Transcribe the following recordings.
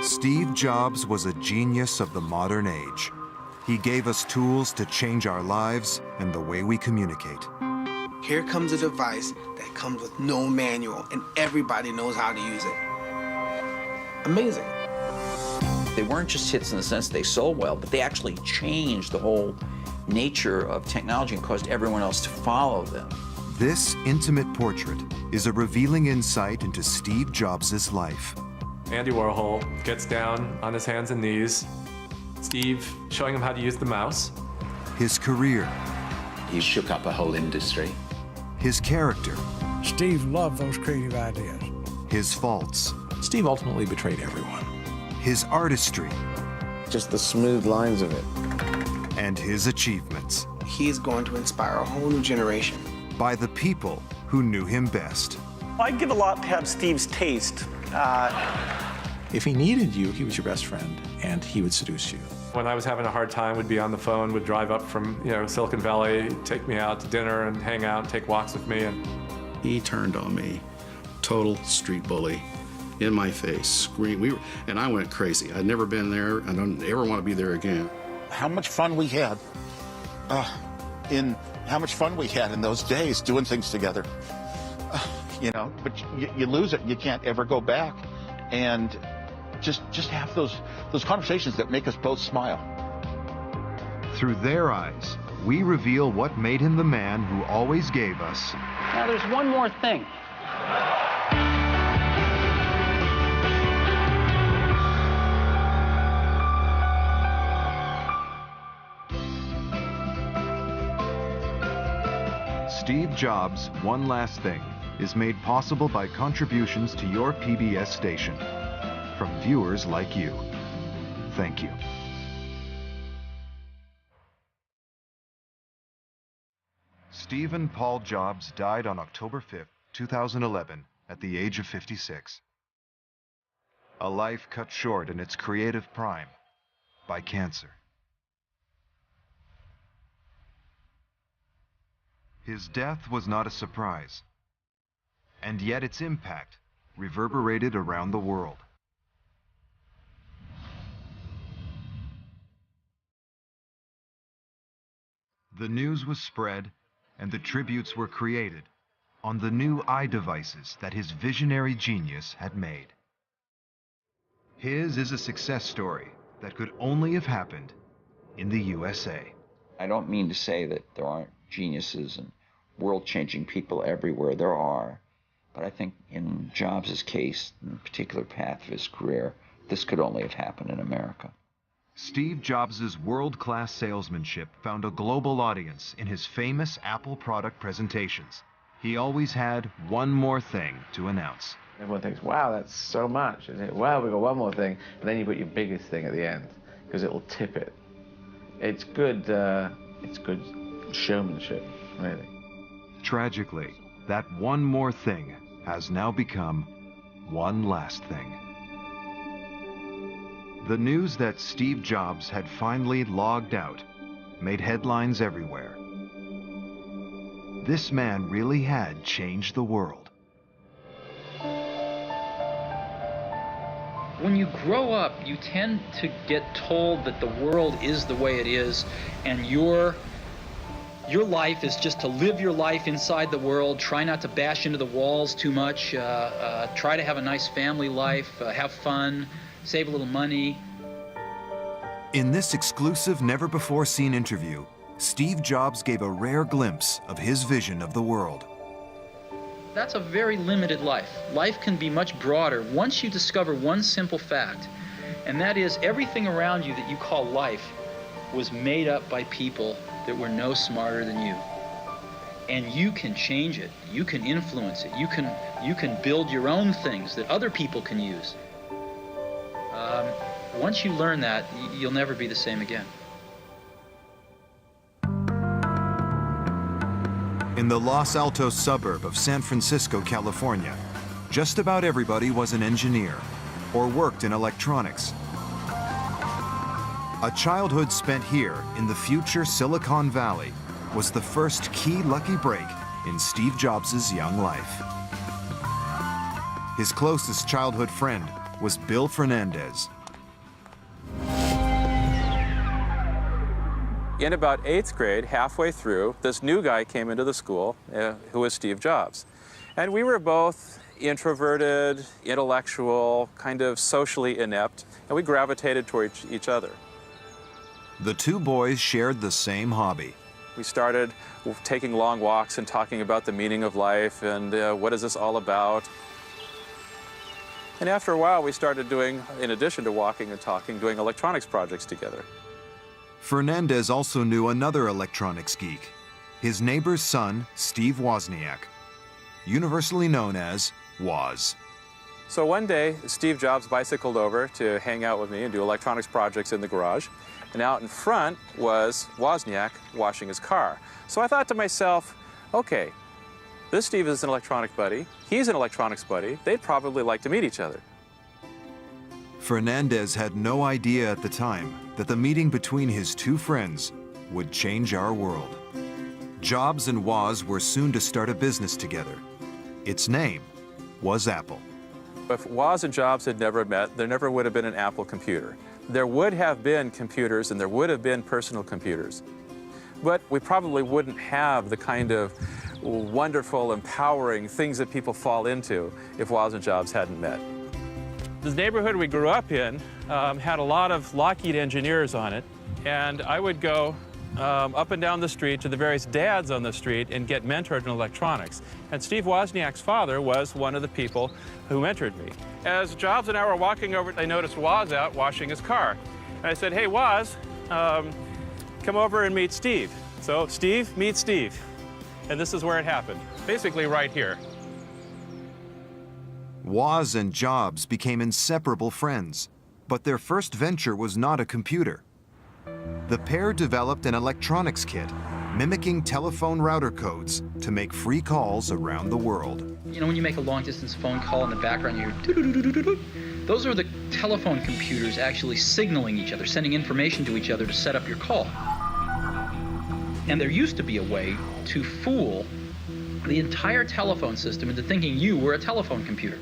Steve Jobs was a genius of the modern age. He gave us tools to change our lives and the way we communicate. Here comes a device that comes with no manual, and everybody knows how to use it. Amazing. They weren't just hits in the sense they sold well, but they actually changed the whole nature of technology and caused everyone else to follow them. This intimate portrait is a revealing insight into Steve Jobs' life. Andy Warhol gets down on his hands and knees. Steve showing him how to use the mouse. His career. He shook up a whole industry. His character. Steve loved those creative ideas. His faults. Steve ultimately betrayed everyone. His artistry. Just the smooth lines of it. And his achievements. He's going to inspire a whole new generation. By the people who knew him best. I'd give a lot to have Steve's taste. If he needed you, he was your best friend, and he would seduce you. When I was having a hard time, would be on the phone, would drive up from Silicon Valley, take me out to dinner and hang out and take walks with me. And he turned on me, total street bully, in my face, scream. And I went crazy. I'd never been there. I don't ever want to be there again. How much fun we had how much fun we had in those days doing things together. But you lose it. You can't ever go back. And just have those conversations that make us both smile. Through their eyes, we reveal what made him the man who always gave us. Now there's one more thing. Steve Jobs' One Last Thing is made possible by contributions to your PBS station from viewers like you. Thank you. Stephen Paul Jobs died on October 5th, 2011, at the age of 56. A life cut short in its creative prime by cancer. His death was not a surprise, and yet its impact reverberated around the world. The news was spread, and the tributes were created on the new iDevices that his visionary genius had made. His is a success story that could only have happened in the USA. I don't mean to say that there aren't geniuses and world-changing people everywhere. There are. But I think in Jobs' case, in the particular path of his career, this could only have happened in America. Steve Jobs' world-class salesmanship found a global audience in his famous Apple product presentations. He always had one more thing to announce. Everyone thinks, wow, that's so much. And wow, we got one more thing. But then you put your biggest thing at the end, because it will tip it. It's good showmanship, really. Tragically, that one more thing has now become one last thing. The news that Steve Jobs had finally logged out made headlines everywhere. This man really had changed the world. When you grow up, you tend to get told that the world is the way it is, and your life is just to live your life inside the world, try not to bash into the walls too much, try to have a nice family life, have fun, save a little money. In this exclusive, never-before-seen interview, Steve Jobs gave a rare glimpse of his vision of the world. That's a very limited life. Life can be much broader once you discover one simple fact, and that is everything around you that you call life was made up by people that were no smarter than you. And you can change it. You can influence it. You can build your own things that other people can use. Once you learn that, you'll never be the same again. In the Los Altos suburb of San Francisco, California, just about everybody was an engineer or worked in electronics. A childhood spent here in the future Silicon Valley was the first key lucky break in Steve Jobs' young life. His closest childhood friend was Bill Fernandez. In about 8th grade, halfway through, this new guy came into the school who was Steve Jobs. And we were both introverted, intellectual, kind of socially inept, and we gravitated toward each other. The two boys shared the same hobby. We started taking long walks and talking about the meaning of life and what is this all about. And after a while, we started doing, in addition to walking and talking, doing electronics projects together. Fernandez also knew another electronics geek, his neighbor's son, Steve Wozniak, universally known as Woz. So one day, Steve Jobs bicycled over to hang out with me and do electronics projects in the garage. And out in front was Wozniak washing his car. So I thought to myself, okay, this Steve is an electronic buddy, he's an electronics buddy, they'd probably like to meet each other. Fernandez had no idea at the time that the meeting between his two friends would change our world. Jobs and Woz were soon to start a business together. Its name was Apple. If Woz and Jobs had never met, there never would have been an Apple computer. There would have been computers and there would have been personal computers. But we probably wouldn't have the kind of wonderful, empowering things that people fall into if Woz and Jobs hadn't met. The neighborhood we grew up in had a lot of Lockheed engineers on it, and I would go up and down the street to the various dads on the street and get mentored in electronics. And Steve Wozniak's father was one of the people who mentored me. As Jobs and I were walking over, I noticed Woz out washing his car. And I said, hey, Woz, come over and meet Steve. So Steve meets Steve. And this is where it happened, basically right here. Woz and Jobs became inseparable friends, but their first venture was not a computer. The pair developed an electronics kit, mimicking telephone router codes to make free calls around the world. You know, when you make a long-distance phone call in the background, you hear doo-doo-doo-doo-doo-doo. Those are the telephone computers actually signaling each other, sending information to each other to set up your call. And there used to be a way to fool the entire telephone system into thinking you were a telephone computer.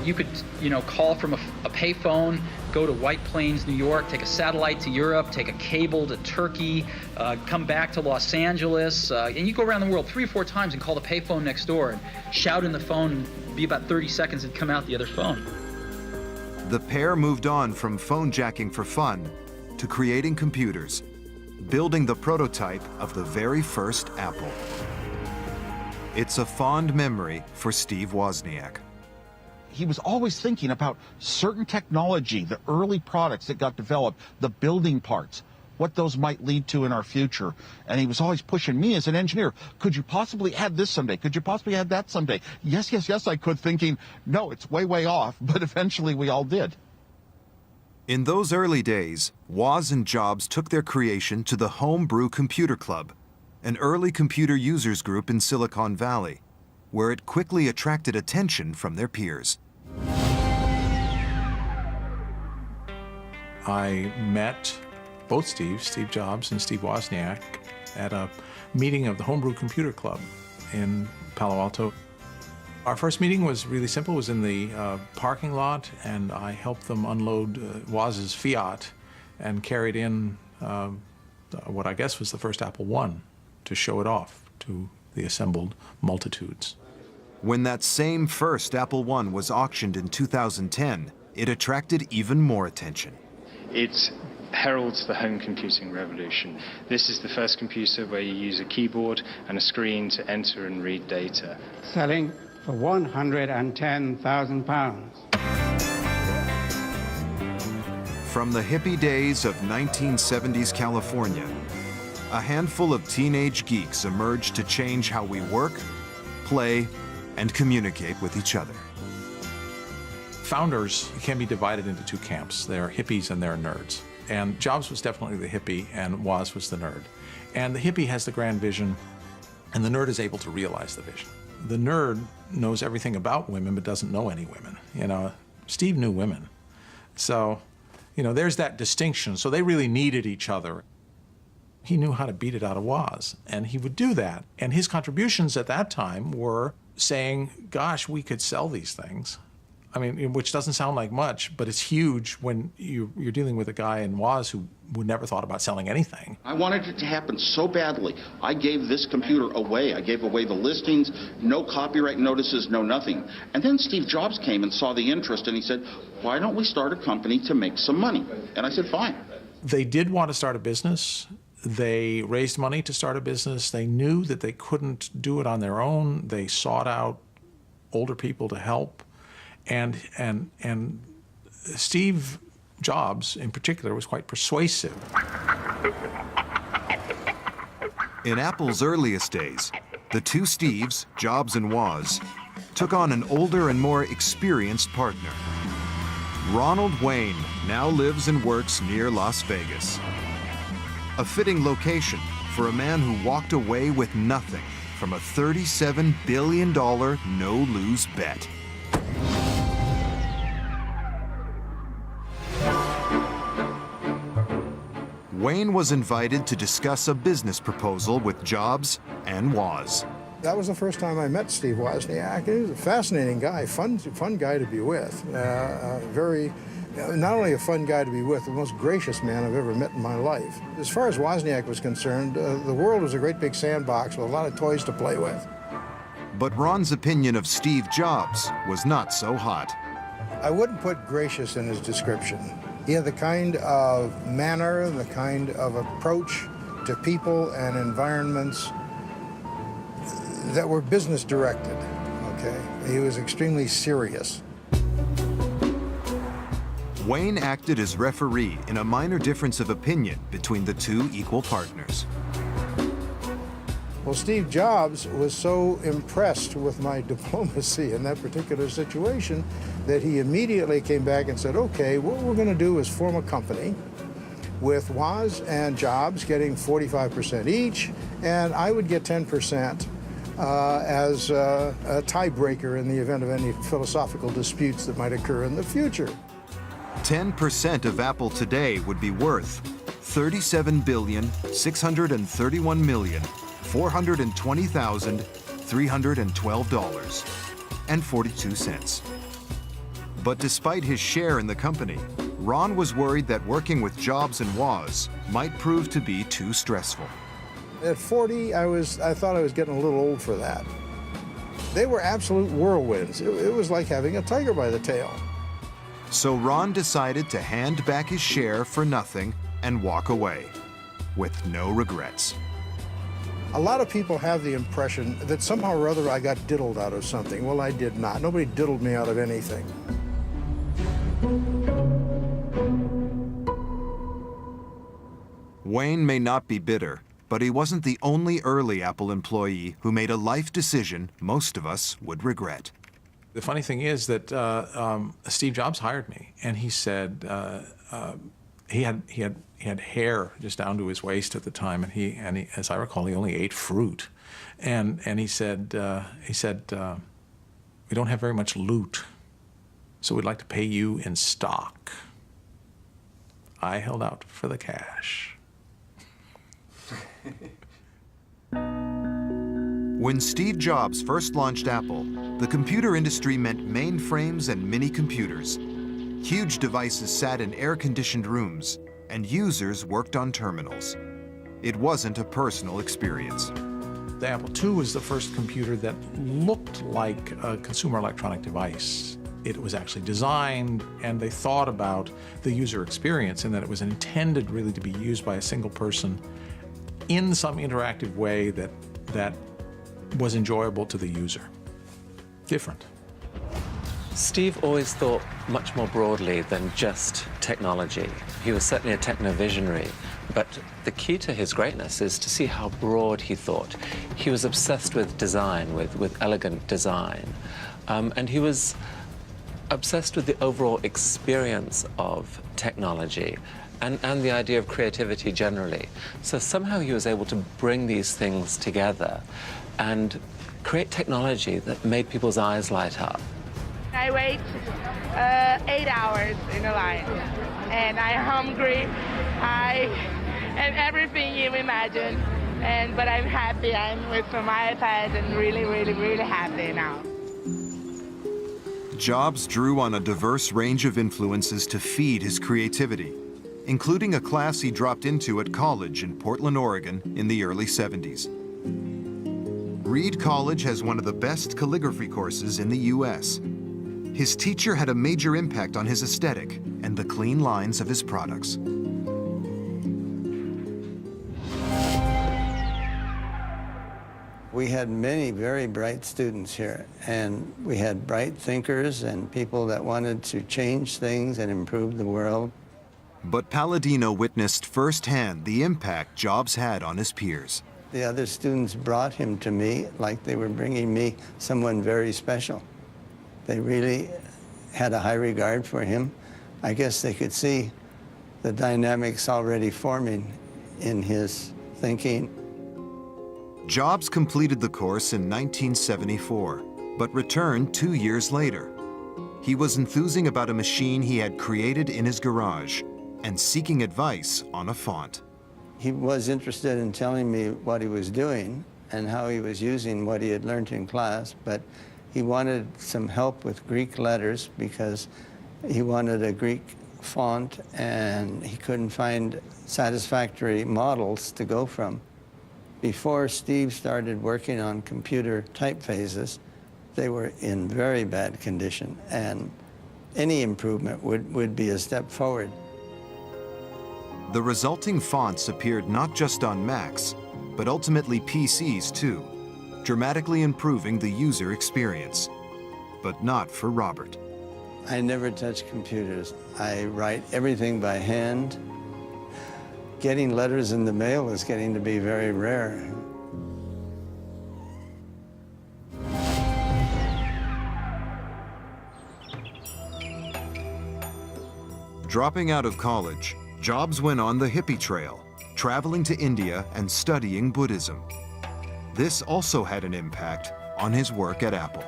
You could, call from a payphone, go to White Plains, New York, take a satellite to Europe, take a cable to Turkey, come back to Los Angeles, and you go around the world 3 or 4 times and call the payphone next door and shout in the phone, and be about 30 seconds and come out the other phone. The pair moved on from phone jacking for fun to creating computers, building the prototype of the very first Apple. It's a fond memory for Steve Wozniak. He was always thinking about certain technology, the early products that got developed, the building parts, what those might lead to in our future. And he was always pushing me as an engineer. Could you possibly add this someday? Could you possibly add that someday? Yes, yes, yes, I could, thinking, no, it's way, way off. But eventually we all did. In those early days, Woz and Jobs took their creation to the Homebrew Computer Club, an early computer users group in Silicon Valley, where it quickly attracted attention from their peers. I met both Steve Jobs and Steve Wozniak, at a meeting of the Homebrew Computer Club in Palo Alto. Our first meeting was really simple. It was in the parking lot, and I helped them unload Woz's Fiat and carried in what I guess was the first Apple I to show it off to the assembled multitudes. When that same first Apple I was auctioned in 2010, it attracted even more attention. It heralds the home computing revolution. This is the first computer where you use a keyboard and a screen to enter and read data. Selling for £110,000. From the hippie days of 1970s California, a handful of teenage geeks emerged to change how we work, play, and communicate with each other. Founders can be divided into 2 camps. There are hippies and there are nerds. And Jobs was definitely the hippie and Woz was the nerd. And the hippie has the grand vision and the nerd is able to realize the vision. The nerd knows everything about women but doesn't know any women. Steve knew women. So, there's that distinction. So they really needed each other. He knew how to beat it out of Woz, and he would do that. And his contributions at that time were saying, gosh, we could sell these things. I mean, which doesn't sound like much, but it's huge when you're dealing with a guy in Woz who would never thought about selling anything. I wanted it to happen so badly. I gave this computer away. I gave away the listings, no copyright notices, no nothing. And then Steve Jobs came and saw the interest, and he said, why don't we start a company to make some money? And I said, fine. They did want to start a business. They raised money to start a business. They knew that they couldn't do it on their own. They sought out older people to help. And Steve Jobs, in particular, was quite persuasive. In Apple's earliest days, the two Steves, Jobs and Woz, took on an older and more experienced partner. Ronald Wayne now lives and works near Las Vegas. A fitting location for a man who walked away with nothing from a $37 billion no-lose bet. Wayne was invited to discuss a business proposal with Jobs and Woz. That was the first time I met Steve Wozniak. He was a fascinating guy, fun guy to be with. Not only a fun guy to be with, the most gracious man I've ever met in my life. As far as Wozniak was concerned, the world was a great big sandbox with a lot of toys to play with. But Ron's opinion of Steve Jobs was not so hot. I wouldn't put gracious in his description. He had the kind of manner, the kind of approach to people and environments that were business directed, okay? He was extremely serious. Wayne acted as referee in a minor difference of opinion between the two equal partners. Well, Steve Jobs was so impressed with my diplomacy in that particular situation that he immediately came back and said, okay, what we're going to do is form a company with Woz and Jobs getting 45% each, and I would get 10% as a tiebreaker in the event of any philosophical disputes that might occur in the future. 10% of Apple today would be worth $37,631,420,312.42. But despite his share in the company, Ron was worried that working with Jobs and Woz might prove to be too stressful. At 40, I thought I was getting a little old for that. They were absolute whirlwinds. It was like having a tiger by the tail. So Ron decided to hand back his share for nothing and walk away, with no regrets. A lot of people have the impression that somehow or other I got diddled out of something. Well, I did not. Nobody diddled me out of anything. Wayne may not be bitter, but he wasn't the only early Apple employee who made a life decision most of us would regret. The funny thing is that Steve Jobs hired me, and he said he had hair just down to his waist at the time, and he as I recall, he only ate fruit, and he said we don't have very much loot, so we'd like to pay you in stock. I held out for the cash. When Steve Jobs first launched Apple, the computer industry meant mainframes and mini-computers. Huge devices sat in air-conditioned rooms, and users worked on terminals. It wasn't a personal experience. The Apple II was the first computer that looked like a consumer electronic device. It was actually designed, and they thought about the user experience in that it was intended really to be used by a single person in some interactive way that was enjoyable to the user. Different. Steve always thought much more broadly than just technology. He was certainly a techno-visionary, but the key to his greatness is to see how broad he thought. He was obsessed with design, with elegant design, and he was obsessed with the overall experience of technology and the idea of creativity generally. So somehow he was able to bring these things together and create technology that made people's eyes light up. I wait 8 hours in a line, and I'm hungry, and everything you imagine, but I'm happy. I'm with my iPad and really, really, really happy now. Jobs drew on a diverse range of influences to feed his creativity, including a class he dropped into at college in Portland, Oregon in the early 70s. Reed College has one of the best calligraphy courses in the US. His teacher had a major impact on his aesthetic and the clean lines of his products. We had many very bright students here, and we had bright thinkers and people that wanted to change things and improve the world. But Palladino witnessed firsthand the impact Jobs had on his peers. The other students brought him to me like they were bringing me someone very special. They really had a high regard for him. I guess they could see the dynamics already forming in his thinking. Jobs completed the course in 1974, but returned 2 years later. He was enthusing about a machine he had created in his garage and seeking advice on a font. He was interested in telling me what he was doing and how he was using what he had learned in class, but he wanted some help with Greek letters because he wanted a Greek font and he couldn't find satisfactory models to go from. Before Steve started working on computer typefaces, they were in very bad condition, and any improvement would be a step forward. The resulting fonts appeared not just on Macs, but ultimately PCs too, dramatically improving the user experience. But not for Robert. I never touch computers. I write everything by hand. Getting letters in the mail is getting to be very rare. Dropping out of college, Jobs went on the hippie trail, traveling to India and studying Buddhism. This also had an impact on his work at Apple.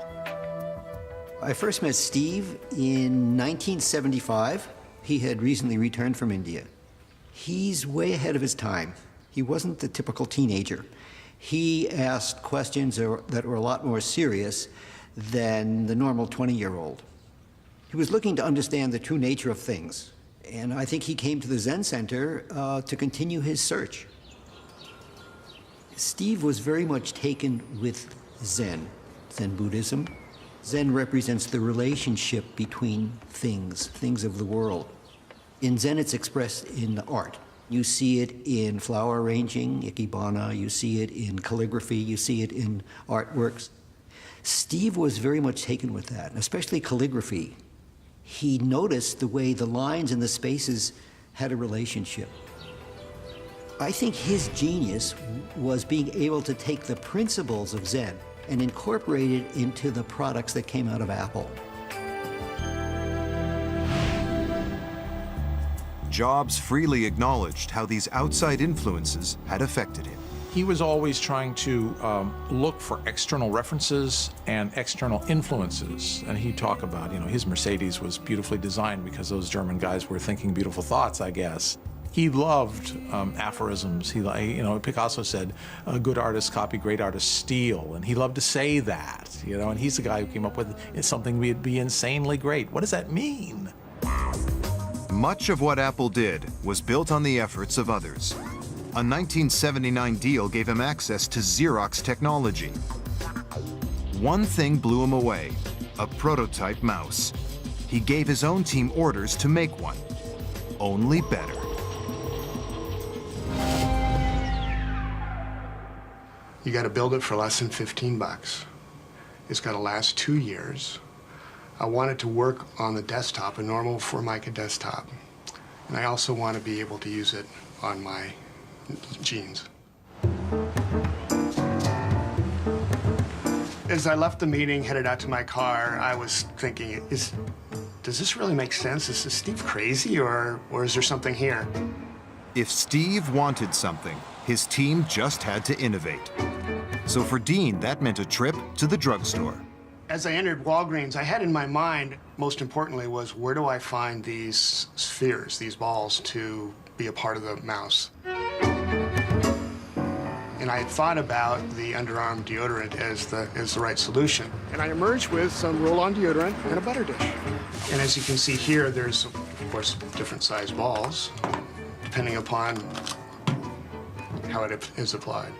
I first met Steve in 1975. He had recently returned from India. He's way ahead of his time. He wasn't the typical teenager. He asked questions that were a lot more serious than the normal 20-year-old. He was looking to understand the true nature of things. And I think he came to the Zen Center to continue his search. Steve was very much taken with Zen Buddhism. Zen represents the relationship between things of the world. In Zen, it's expressed in art. You see it in flower arranging, ikebana, you see it in calligraphy, you see it in artworks. Steve was very much taken with that, especially calligraphy. He noticed the way the lines and the spaces had a relationship. I think his genius was being able to take the principles of Zen and incorporate it into the products that came out of Apple. Jobs freely acknowledged how these outside influences had affected him. He was always trying to look for external references and external influences. And he'd talk about, his Mercedes was beautifully designed because those German guys were thinking beautiful thoughts, I guess. He loved aphorisms. Picasso said, good artists copy, great artists steal. And he loved to say that, and he's the guy who came up with something would be insanely great. What does that mean? Much of what Apple did was built on the efforts of others. A 1979 deal gave him access to Xerox technology. One thing blew him away, a prototype mouse. He gave his own team orders to make one, only better. You got to build it for less than 15 bucks. It's got to last 2 years. I want it to work on the desktop, a normal Formica desktop. And I also want to be able to use it on my jeans. As I left the meeting, headed out to my car, I was thinking, does this really make sense? Is Steve crazy, or is there something here? If Steve wanted something, his team just had to innovate. So for Dean, that meant a trip to the drugstore. As I entered Walgreens, I had in my mind, most importantly, was where do I find these spheres, these balls, to be a part of the mouse? And I had thought about the underarm deodorant as the right solution. And I emerged with some roll-on deodorant and a butter dish. And as you can see here, there's, of course, different size balls, depending upon how it is applied.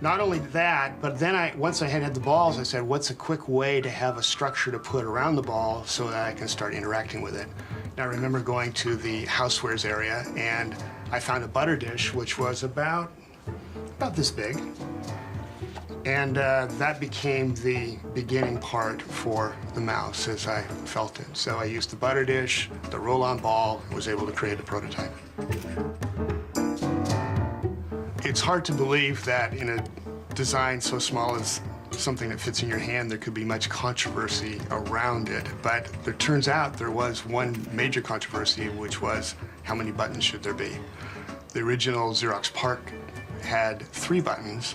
Not only that, but then once I had the balls, I said, what's a quick way to have a structure to put around the ball so that I can start interacting with it? And I remember going to the housewares area, and I found a butter dish, which was about this big. And that became the beginning part for the mouse as I felt it. So I used the butter dish, the roll-on ball, and was able to create a prototype. It's hard to believe that in a design so small as something that fits in your hand, there could be much controversy around it. But it turns out there was one major controversy, which was how many buttons should there be? The original Xerox PARC had 3 buttons,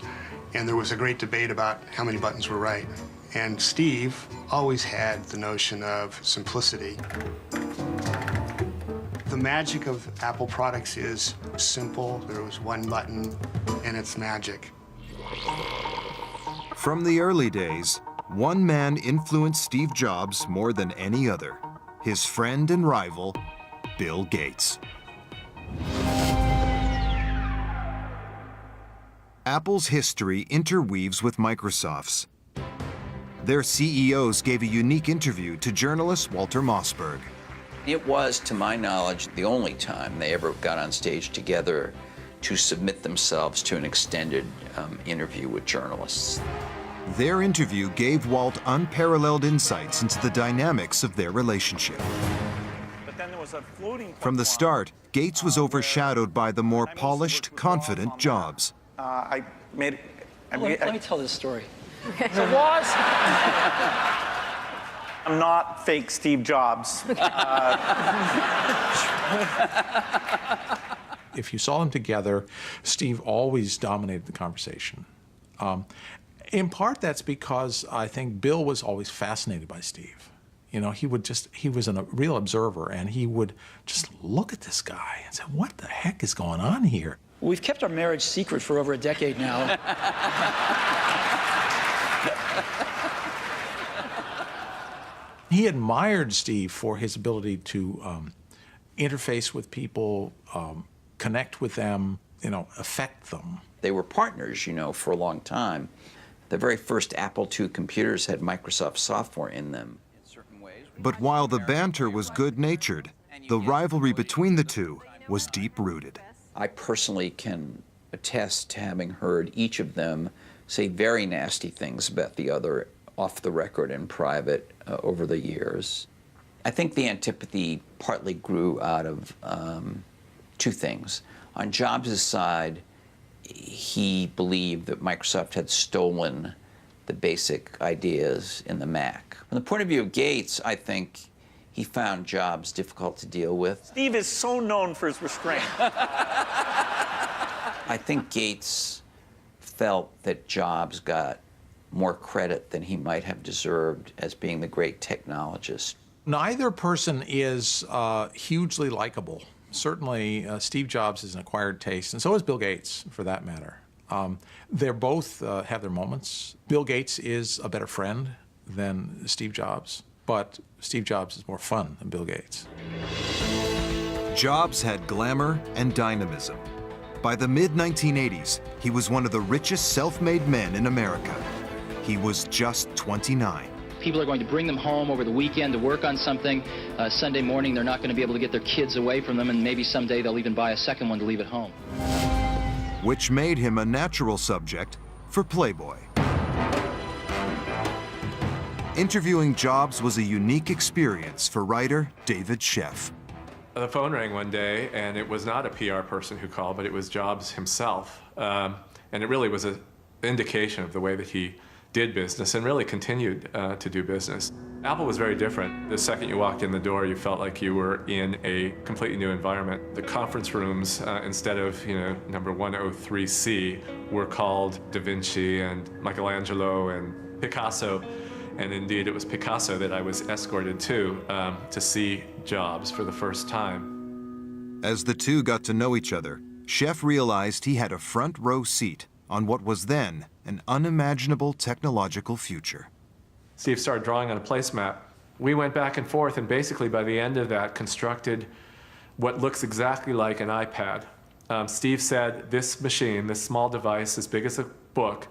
and there was a great debate about how many buttons were right. And Steve always had the notion of simplicity. The magic of Apple products is simple. There was one button, and it's magic. From the early days, one man influenced Steve Jobs more than any other: his friend and rival, Bill Gates. Apple's history interweaves with Microsoft's. Their CEOs gave a unique interview to journalist Walter Mossberg. It was, to my knowledge, the only time they ever got on stage together to submit themselves to an extended interview with journalists. Their interview gave Walt unparalleled insights into the dynamics of their relationship. But then there was a floating From the start, Gates was overshadowed by the more polished, confident Jobs. I made. Let me tell this story. So was. I'm not fake Steve Jobs. If you saw them together, Steve always dominated the conversation. In part, that's because I think Bill was always fascinated by Steve. You know, he was a real observer, and he would just look at this guy and say, what the heck is going on here? We've kept our marriage secret for over a decade now. He admired Steve for his ability to interface with people, connect with them, affect them. They were partners, for a long time. The very first Apple II computers had Microsoft software in them. But while the banter was good-natured, the rivalry between the two was deep-rooted. I personally can attest to having heard each of them say very nasty things about the other off the record and private over the years. I think the antipathy partly grew out of 2 things. On Jobs' side, he believed that Microsoft had stolen the basic ideas in the Mac. From the point of view of Gates, I think he found Jobs difficult to deal with. Steve is so known for his restraint. I think Gates felt that Jobs got more credit than he might have deserved as being the great technologist. Neither person is hugely likable. Certainly, Steve Jobs is an acquired taste, and so is Bill Gates, for that matter. They're both have their moments. Bill Gates is a better friend than Steve Jobs, but Steve Jobs is more fun than Bill Gates. Jobs had glamour and dynamism. By the mid-1980s, he was one of the richest self-made men in America. He was just 29. People are going to bring them home over the weekend to work on something. Sunday morning, they're not going to be able to get their kids away from them, and maybe someday they'll even buy a second one to leave at home. Which made him a natural subject for Playboy. Interviewing Jobs was a unique experience for writer David Sheff. The phone rang one day, and it was not a PR person who called, but it was Jobs himself. And it really was an indication of the way that he did business and really continued to do business. Apple was very different. The second you walked in the door, you felt like you were in a completely new environment. The conference rooms, instead of number 103C, were called Da Vinci and Michelangelo and Picasso. And indeed, it was Picasso that I was escorted to see Jobs for the first time. As the two got to know each other, Sheff realized he had a front row seat on what was then an unimaginable technological future. Steve started drawing on a placemat. We went back and forth, and basically by the end of that constructed what looks exactly like an iPad. Steve said this machine, this small device as big as a book,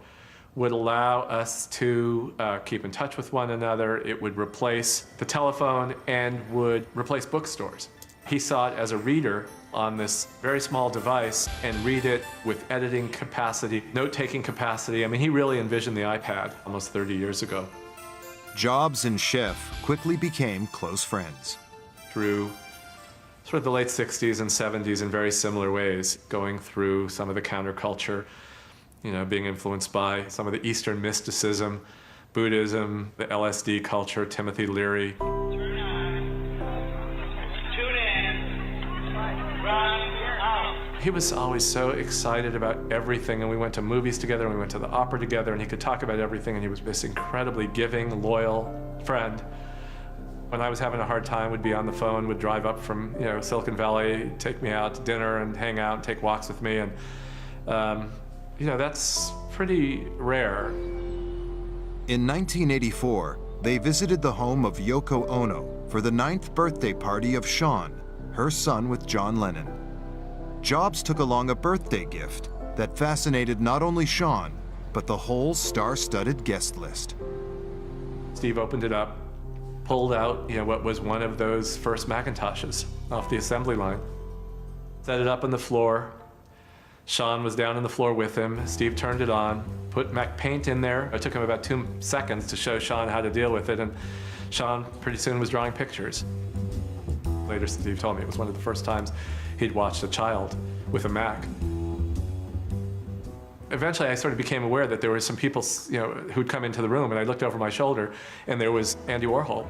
would allow us to keep in touch with one another. It would replace the telephone and would replace bookstores. He saw it as a reader on this very small device and read it with editing capacity, note-taking capacity. I mean, he really envisioned the iPad almost 30 years ago. Jobs and Schiff quickly became close friends. Through sort of the late 60s and 70s in very similar ways, going through some of the counterculture, you know, being influenced by some of the Eastern mysticism, Buddhism, the LSD culture, Timothy Leary. He was always so excited about everything, and we went to movies together, and we went to the opera together, and he could talk about everything, and he was this incredibly giving, loyal friend. When I was having a hard time, would be on the phone, would drive up from, you know, Silicon Valley, take me out to dinner and hang out and take walks with me, and you know, that's pretty rare. In 1984, they visited the home of Yoko Ono for the 9th birthday party of Sean, her son with John Lennon. Jobs took along a birthday gift that fascinated not only Sean, but the whole star-studded guest list. Steve opened it up, pulled out, you know, what was one of those first Macintoshes off the assembly line, set it up on the floor. Sean was down on the floor with him. Steve turned it on, put Mac Paint in there. It took him about 2 seconds to show Sean how to deal with it, and Sean pretty soon was drawing pictures. Later, Steve told me it was one of the first times he'd watched a child with a Mac. Eventually, I sort of became aware that there were some people, you know, who'd come into the room, and I looked over my shoulder, and there was Andy Warhol.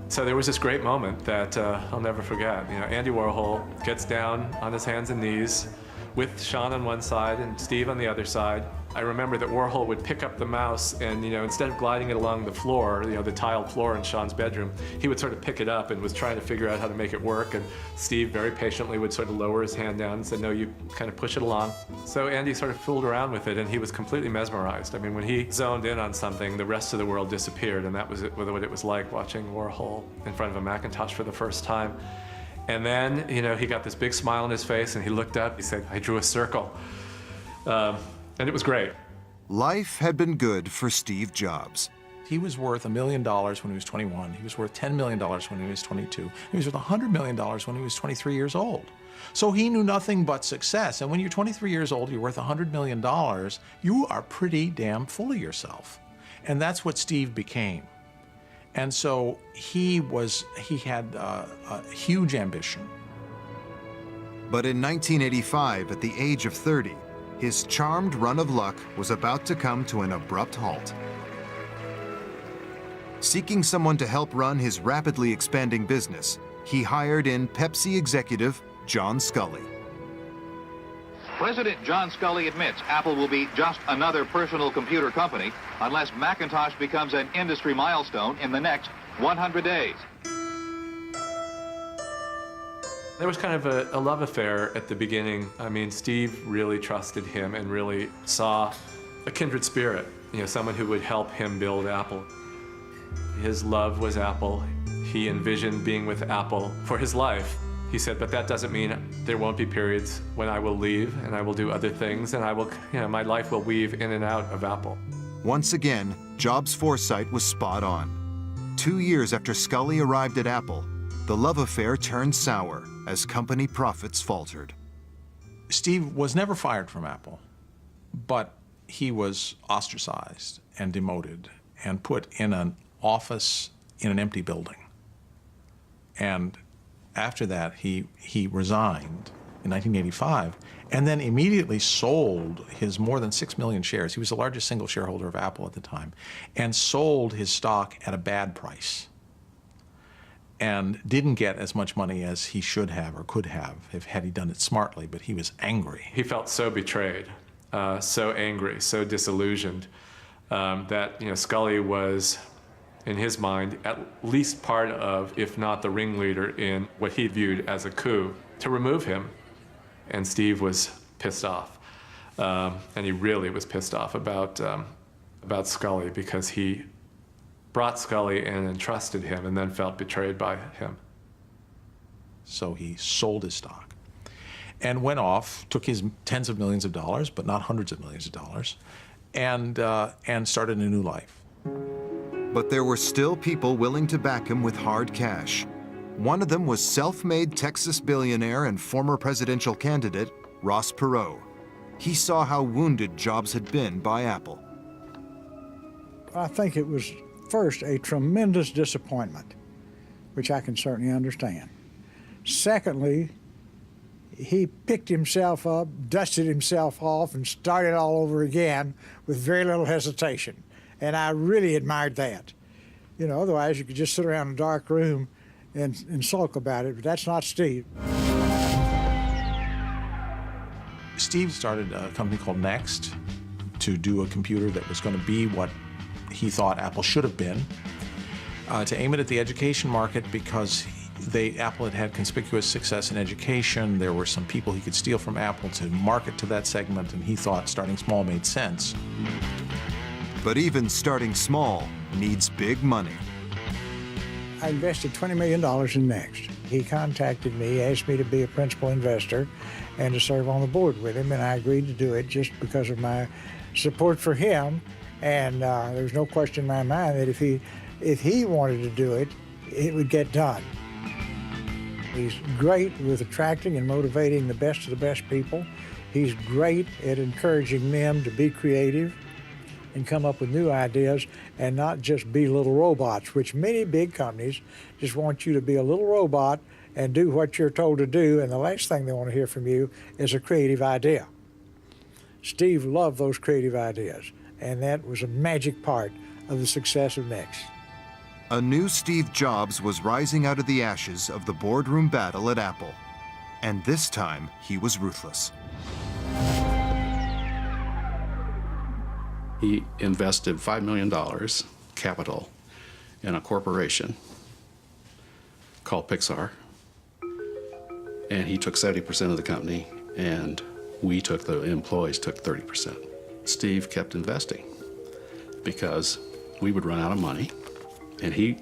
So there was this great moment that I'll never forget. You know, Andy Warhol gets down on his hands and knees with Sean on one side and Steve on the other side. I remember that Warhol would pick up the mouse and, you know, instead of gliding it along the floor, you know, the tiled floor in Sean's bedroom, he would sort of pick it up and was trying to figure out how to make it work. And Steve very patiently would sort of lower his hand down and say, no, you kind of push it along. So Andy sort of fooled around with it, and he was completely mesmerized. I mean, when he zoned in on something, the rest of the world disappeared, and that was what it was like watching Warhol in front of a Macintosh for the first time. And then, you know, he got this big smile on his face, and he looked up, he said, I drew a circle. And it was great. Life had been good for Steve Jobs. He was worth $1 million when he was 21. He was worth $10 million when he was 22. He was worth $100 million when he was 23 years old. So he knew nothing but success. And when you're 23 years old, you're worth $100 million, you are pretty damn full of yourself. And that's what Steve became. And so he had a huge ambition. But in 1985, at the age of 30, his charmed run of luck was about to come to an abrupt halt. Seeking someone to help run his rapidly expanding business, he hired in Pepsi executive John Sculley. President John Sculley admits Apple will be just another personal computer company unless Macintosh becomes an industry milestone in the next 100 days. There was kind of a love affair at the beginning. I mean, Steve really trusted him and really saw a kindred spirit, you know, someone who would help him build Apple. His love was Apple. He envisioned being with Apple for his life. He said, but that doesn't mean there won't be periods when I will leave and I will do other things, and I will, you know, my life will weave in and out of Apple. Once again, Jobs' foresight was spot on. 2 years after Sculley arrived at Apple, the love affair turned sour as company profits faltered. Steve was never fired from Apple, but he was ostracized and demoted and put in an office in an empty building. And after that, he resigned in 1985 and then immediately sold his more than 6 million shares. He was the largest single shareholder of Apple at the time, and sold his stock at a bad price, and didn't get as much money as he should have or could have had he done it smartly, but he was angry. He felt so betrayed, so angry, so disillusioned, that, you know, Sculley was, in his mind, at least part of, if not the ringleader in what he viewed as a coup, to remove him. And Steve was pissed off. And he really was pissed off about Scully because he brought Scully in and trusted him and then felt betrayed by him. So he sold his stock and went off, took his tens of millions of dollars, but not hundreds of millions of dollars, and started a new life. But there were still people willing to back him with hard cash. One of them was self-made Texas billionaire and former presidential candidate, Ross Perot. He saw how wounded Jobs had been by Apple. I think it was, first, a tremendous disappointment, which I can certainly understand. Secondly, he picked himself up, dusted himself off, and started all over again with very little hesitation. And I really admired that. You know, otherwise you could just sit around in a dark room and sulk about it, but that's not Steve. Steve started a company called Next to do a computer that was going to be what he thought Apple should have been, to aim it at the education market because Apple had had conspicuous success in education. There were some people he could steal from Apple to market to that segment, and he thought starting small made sense. But even starting small needs big money. I invested $20 million in Next. He contacted me, asked me to be a principal investor and to serve on the board with him, and I agreed to do it just because of my support for him. And there's no question in my mind that if he wanted to do it, it would get done. He's great with attracting and motivating the best of the best people. He's great at encouraging them to be creative and come up with new ideas and not just be little robots, which many big companies just want you to be a little robot and do what you're told to do, and the last thing they want to hear from you is a creative idea. Steve loved those creative ideas, and that was a magic part of the success of Next. A new Steve Jobs was rising out of the ashes of the boardroom battle at Apple. And this time, he was ruthless. He invested $5 million capital in a corporation called Pixar. And he took 70% of the company, and the employees took 30%. Steve kept investing because we would run out of money, and he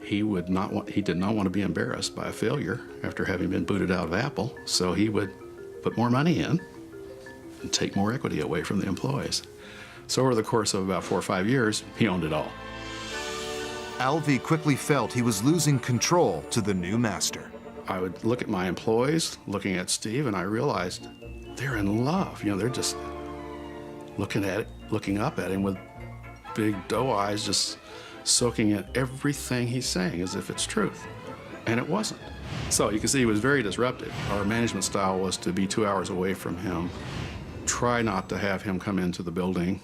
did not want to be embarrassed by a failure after having been booted out of Apple, so he would put more money in and take more equity away from the employees. So over the course of about 4 or 5 years, he owned it all. Alvey quickly felt he was losing control to the new master. I would look at my employees, looking at Steve, and I realized they're in love. You know, they're just looking up at him with big doe eyes, just soaking in everything he's saying as if it's truth. And it wasn't. So you can see he was very disruptive. Our management style was to be 2 hours away from him, try not to have him come into the building.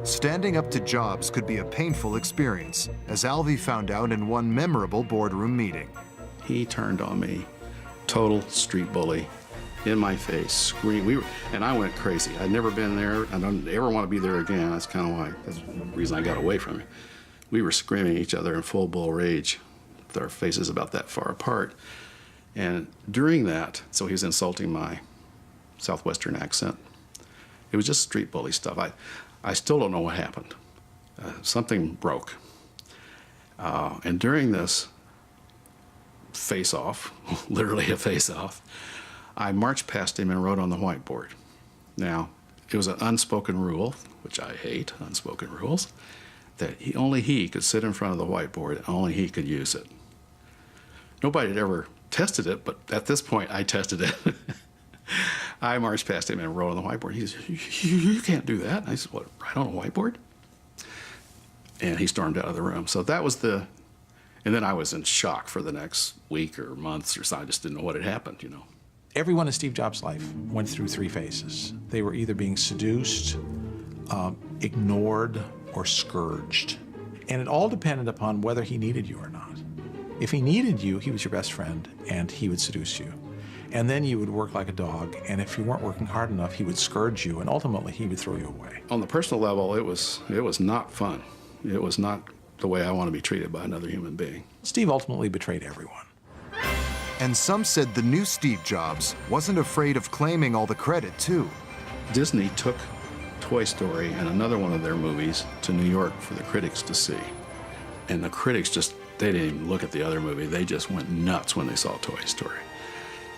Standing up to Jobs could be a painful experience, as Alvey found out in one memorable boardroom meeting. He turned on me, total street bully, in my face, screamed. And I went crazy. I'd never been there. I don't ever want to be there again. That's the reason I got away from it. We were screaming at each other in full bull rage, with our faces about that far apart. And during that, so he was insulting my Southwestern accent. It was just street bully stuff. I still don't know what happened. Something broke. And during this face-off, literally a face-off, I marched past him and wrote on the whiteboard. Now, it was an unspoken rule, which I hate, unspoken rules, that only he could sit in front of the whiteboard and only he could use it. Nobody had ever tested it, but at this point, I tested it. I marched past him and wrote on the whiteboard. He said, you can't do that. And I said, what, write on a whiteboard? And he stormed out of the room. So that was and then I was in shock for the next week or months or so. I just didn't know what had happened, you know. Everyone in Steve Jobs' life went through 3 phases. They were either being seduced, ignored, or scourged. And it all depended upon whether he needed you or not. If he needed you, he was your best friend, and he would seduce you. And then you would work like a dog, and if you weren't working hard enough, he would scourge you, and ultimately he would throw you away. On the personal level, it was not fun. It was not the way I want to be treated by another human being. Steve ultimately betrayed everyone. And some said the new Steve Jobs wasn't afraid of claiming all the credit, too. Disney took Toy Story and another one of their movies to New York for the critics to see. And the critics they didn't even look at the other movie. They just went nuts when they saw Toy Story.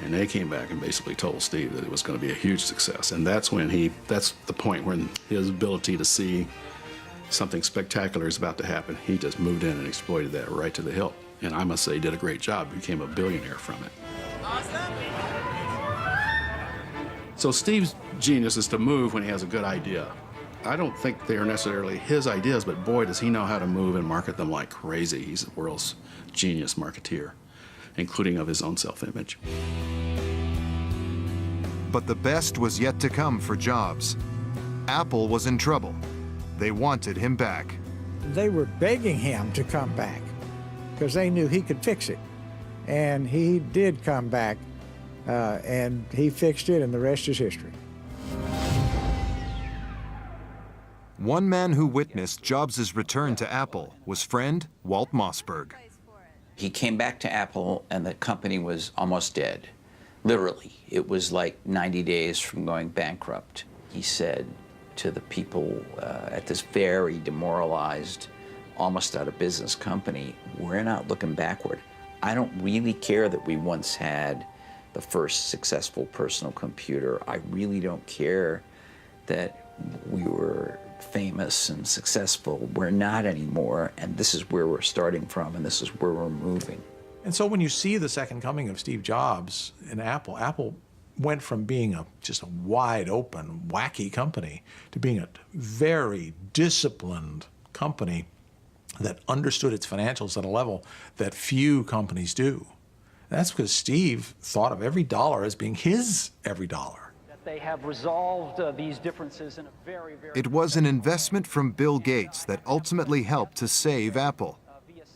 And they came back and basically told Steve that it was going to be a huge success. And that's the point when his ability to see something spectacular is about to happen, he just moved in and exploited that right to the hilt. And I must say, he did a great job, became a billionaire from it. So Steve's genius is to move when he has a good idea. I don't think they are necessarily his ideas, but boy, does he know how to move and market them like crazy. He's the world's genius marketeer, including of his own self-image. But the best was yet to come for Jobs. Apple was in trouble. They wanted him back. They were begging him to come back because they knew he could fix it. And he did come back, and he fixed it, and the rest is history. One man who witnessed Jobs' return to Apple was friend Walt Mossberg. He came back to Apple, and the company was almost dead. Literally, it was like 90 days from going bankrupt. He said to the people at this very demoralized, almost out of business company, we're not looking backward. I don't really care that we once had the first successful personal computer. I really don't care that we were famous and successful. We're not anymore, and this is where we're starting from, and this is where we're moving. And so when you see the second coming of Steve Jobs in Apple, Apple went from being just a wide open, wacky company to being a very disciplined company that understood its financials at a level that few companies do. And that's because Steve thought of every dollar as being his every dollar. They have resolved these differences in a very, very... It was an investment from Bill Gates that ultimately helped to save Apple.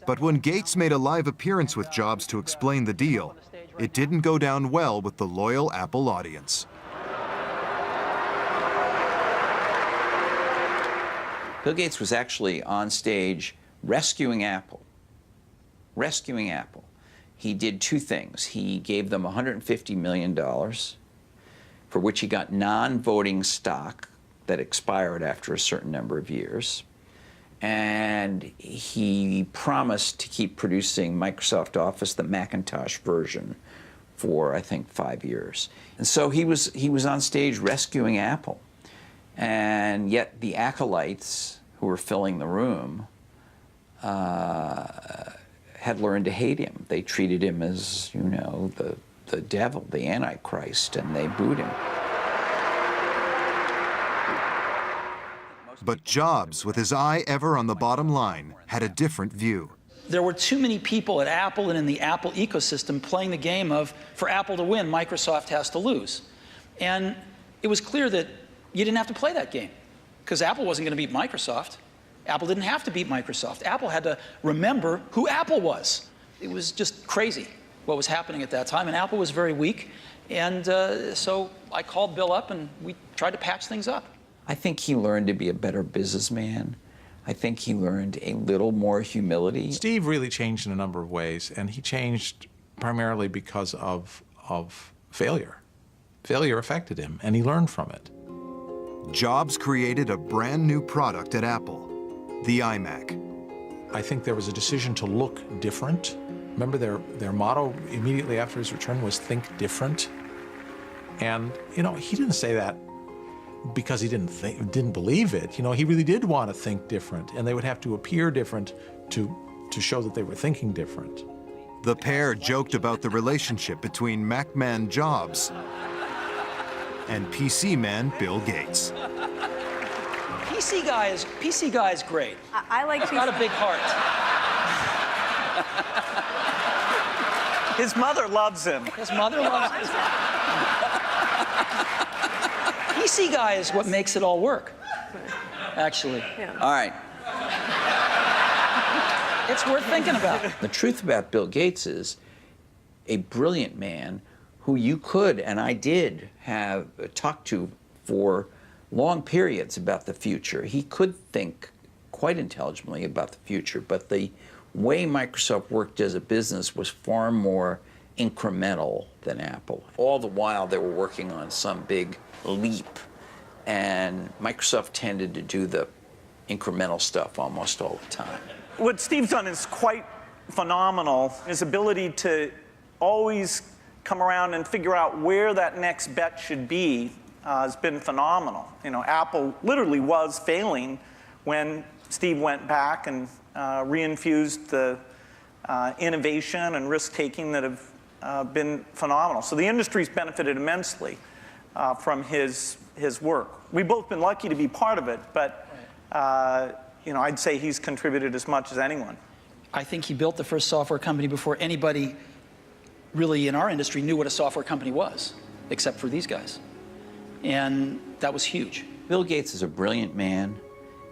But when Gates made a live appearance with Jobs to explain the deal, it didn't go down well with the loyal Apple audience. Bill Gates was actually on stage rescuing Apple. Rescuing Apple. He did two things. He gave them $150 million, for which he got non-voting stock that expired after a certain number of years. And he promised to keep producing Microsoft Office, the Macintosh version, for, I think, 5 years. And so he was on stage rescuing Apple. And yet the acolytes who were filling the room had learned to hate him. They treated him as, you know, the devil, the Antichrist, and they booed him. But Jobs, with his eye ever on the bottom line, had a different view. There were too many people at Apple and in the Apple ecosystem playing the game of, for Apple to win, Microsoft has to lose. And it was clear that you didn't have to play that game, because Apple wasn't going to beat Microsoft. Apple didn't have to beat Microsoft. Apple had to remember who Apple was. It was just crazy what was happening at that time, and Apple was very weak. And so I called Bill up, and we tried to patch things up. I think he learned to be a better businessman. I think he learned a little more humility. Steve really changed in a number of ways, and he changed primarily because of failure. Failure affected him, and he learned from it. Jobs created a brand new product at Apple, the iMac. I think there was a decision to look different. Remember their motto immediately after his return was "Think different." And, you know, he didn't say that because he didn't believe it. You know, he really did want to think different, and they would have to appear different to show that they were thinking different. The pair joked about the relationship between Mac man Jobs and PC man Bill Gates. PC guy is great. I like PC. He's got a big heart. His mother loves him. His mother loves him. PC guy is what makes it all work, actually. Yeah. All right. It's worth thinking about. The truth about Bill Gates is a brilliant man who you could, and I did, have talked to for long periods about the future. He could think quite intelligently about the future, but the way Microsoft worked as a business was far more incremental than Apple. All the while, they were working on some big leap, and Microsoft tended to do the incremental stuff almost all the time. What Steve's done is quite phenomenal. His ability to always come around and figure out where that next bet should be has been phenomenal. You know, Apple literally was failing when Steve went back and reinfused the innovation and risk-taking that have been phenomenal. So the industry's benefited immensely from his work. We've both been lucky to be part of it, but you know, I'd say he's contributed as much as anyone. I think he built the first software company before anybody really in our industry knew what a software company was, except for these guys. And that was huge. Bill Gates is a brilliant man.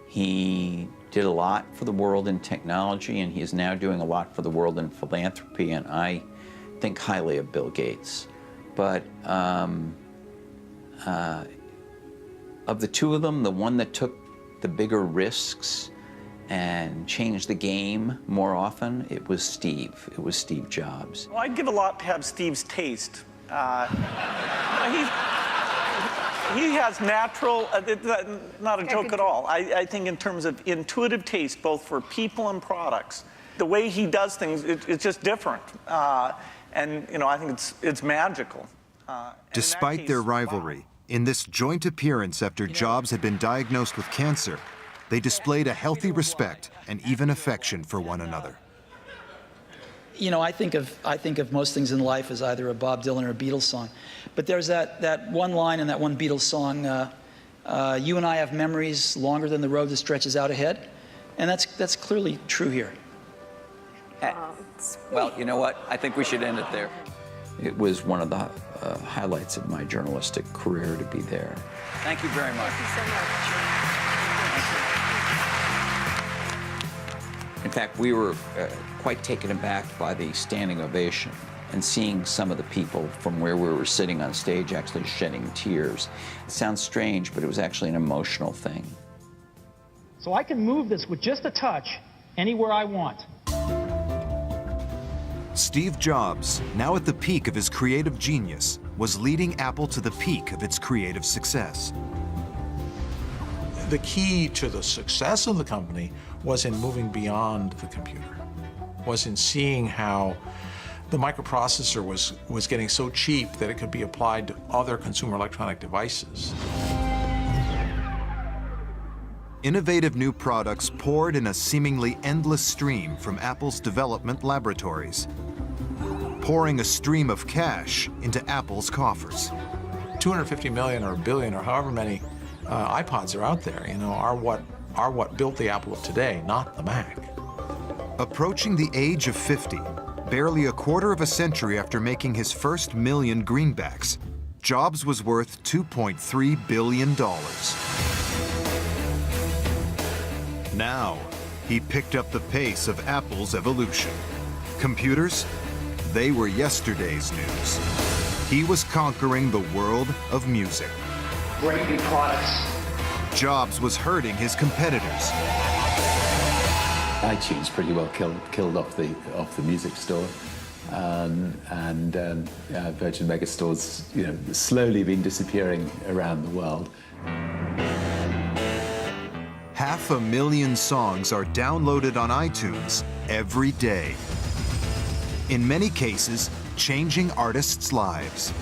He did a lot for the world in technology, and he is now doing a lot for the world in philanthropy, and I think highly of Bill Gates. But of the two of them, the one that took the bigger risks and changed the game more often, it was Steve. It was Steve Jobs. Well, I'd give a lot to have Steve's taste. He has natural, not a joke at all. I think in terms of intuitive taste, both for people and products, the way he does things, it's just different. And you know, I think it's magical. Despite their rivalry, in this joint appearance after Jobs had been diagnosed with cancer, they displayed a healthy respect and even affection for one another. You know, I think of most things in life as either a Bob Dylan or a Beatles song. But there's that one line in that one Beatles song, you and I have memories longer than the road that stretches out ahead. And that's clearly true here. Well, you know what? I think we should end it there. It was one of the highlights of my journalistic career to be there. Thank you very much. Thank you so much. In fact, we were quite taken aback by the standing ovation and seeing some of the people from where we were sitting on stage actually shedding tears. It sounds strange, but it was actually an emotional thing. So I can move this with just a touch anywhere I want. Steve Jobs, now at the peak of his creative genius, was leading Apple to the peak of its creative success. The key to the success of the company was in moving beyond the computer, was in seeing how the microprocessor was getting so cheap that it could be applied to other consumer electronic devices. Innovative new products poured in a seemingly endless stream from Apple's development laboratories, pouring a stream of cash into Apple's coffers. 250 million or a billion or however many iPods are out there, you know, are what built the Apple of today, not the Mac. Approaching the age of 50, barely a quarter of a century after making his first million greenbacks, Jobs was worth $2.3 billion. Now, he picked up the pace of Apple's evolution. Computers, they were yesterday's news. He was conquering the world of music. Great new products. Jobs was hurting his competitors. iTunes pretty well killed off the music store, and Virgin Megastores, you know, slowly been disappearing around the world. 500,000 songs are downloaded on iTunes every day. In many cases, changing artists' lives.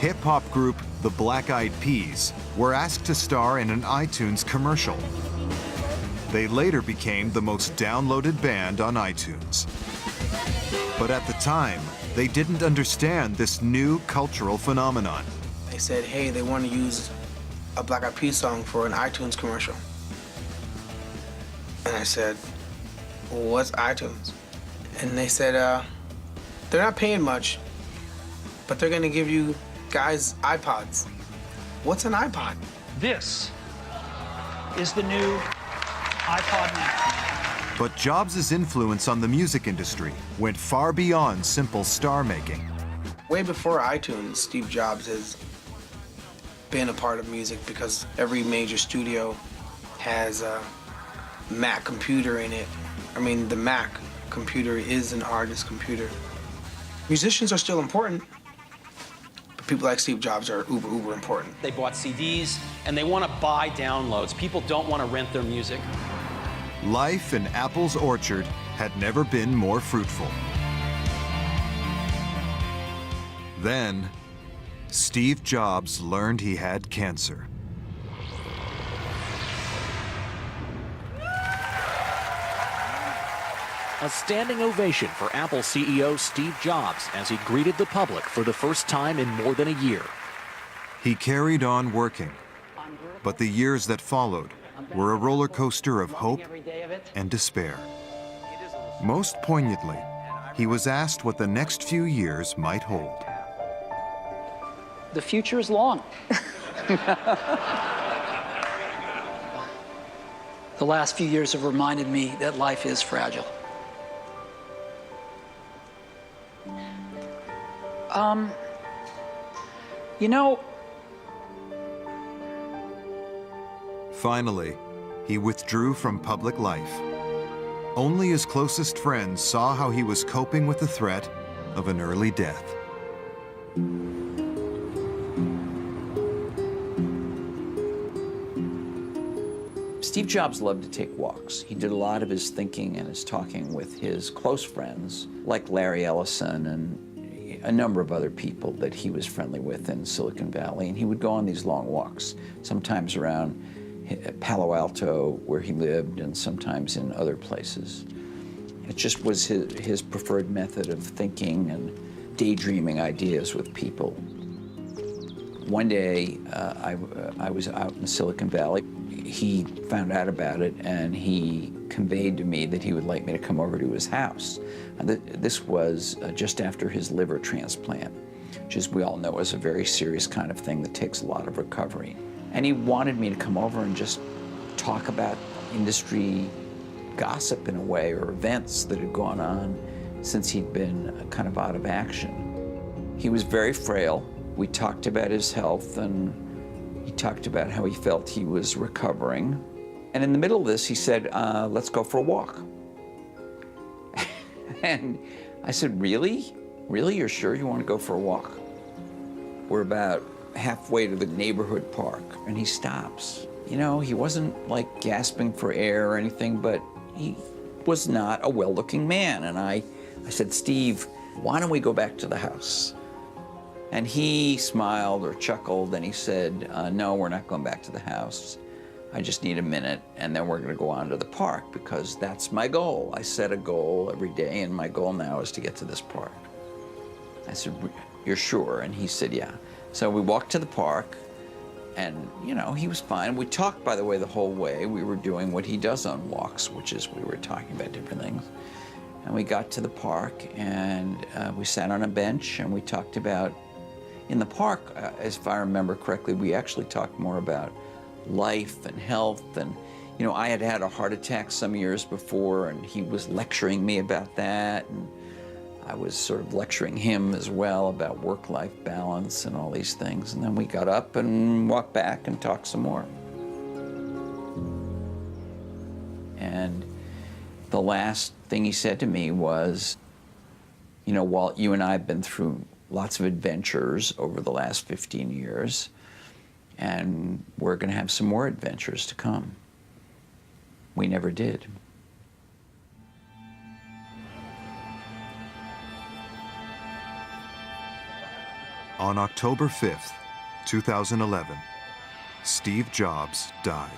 Hip-hop group The Black Eyed Peas were asked to star in an iTunes commercial. They later became the most downloaded band on iTunes. But at the time, they didn't understand this new cultural phenomenon. They said, hey, they want to use a Black Eyed Peas song for an iTunes commercial. And I said, well, what's iTunes? And they said, they're not paying much, but they're gonna give you guys iPods. What's an iPod? This is the new iPod Nano. But Jobs' influence on the music industry went far beyond simple star making. Way before iTunes, Steve Jobs has been a part of music because every major studio has a Mac computer in it. I mean, the Mac computer is an artist's computer. Musicians are still important, but people like Steve Jobs are uber important. They bought CDs, and they want to buy downloads. People don't want to rent their music. Life in Apple's orchard had never been more fruitful. Then, Steve Jobs learned he had cancer. A standing ovation for Apple CEO Steve Jobs as he greeted the public for the first time in more than a year. He carried on working, but the years that followed were a roller coaster of hope and despair. Most poignantly, he was asked what the next few years might hold. The future is long. The last few years have reminded me that life is fragile. You know, finally, he withdrew from public life. Only his closest friends saw how he was coping with the threat of an early death. Steve Jobs loved to take walks. He did a lot of his thinking and his talking with his close friends, like Larry Ellison and a number of other people that he was friendly with in Silicon Valley. And he would go on these long walks, sometimes around Palo Alto, where he lived, and sometimes in other places. It just was his preferred method of thinking and daydreaming ideas with people. One day, I was out in Silicon Valley. He found out about it, and he conveyed to me that he would like me to come over to his house. And this was just after his liver transplant, which, as we all know, is a very serious kind of thing that takes a lot of recovery. And he wanted me to come over and just talk about industry gossip in a way, or events that had gone on since he'd been kind of out of action. He was very frail. We talked about his health, and he talked about how he felt he was recovering. And in the middle of this, he said, let's go for a walk. And I said, really? Really? You're sure you want to go for a walk? We're about halfway to the neighborhood park, and he stops. You know, he wasn't like gasping for air or anything, but he was not a well-looking man. And I said, Steve, why don't we go back to the house? And he smiled or chuckled, and he said, no, we're not going back to the house. I just need a minute, and then we're going to go on to the park, because that's my goal. I set a goal every day, and my goal now is to get to this park. I said, you're sure? And he said, yeah. So we walked to the park, and, you know, he was fine. We talked, by the way, the whole way. We were doing what he does on walks, which is we were talking about different things. And we got to the park, and we sat on a bench, and we talked about, in the park, if I remember correctly, we actually talked more about life and health. And, you know, I had had a heart attack some years before, and he was lecturing me about that. And I was sort of lecturing him as well about work-life balance and all these things. And then we got up and walked back and talked some more. And the last thing he said to me was, you know, Walt, you and I have been through lots of adventures over the last 15 years, and we're going to have some more adventures to come. We never did. On October 5th, 2011, Steve Jobs died.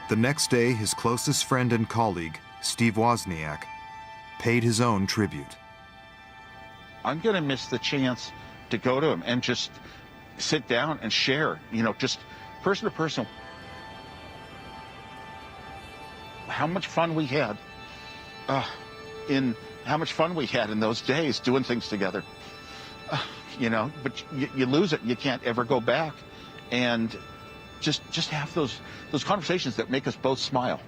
The next day, his closest friend and colleague, Steve Wozniak, paid his own tribute. I'm going to miss the chance to go to him and just sit down and share, you know, just person to person, how much fun we had in those days doing things together. You know, but you lose it. You can't ever go back, and just have those conversations that make us both smile.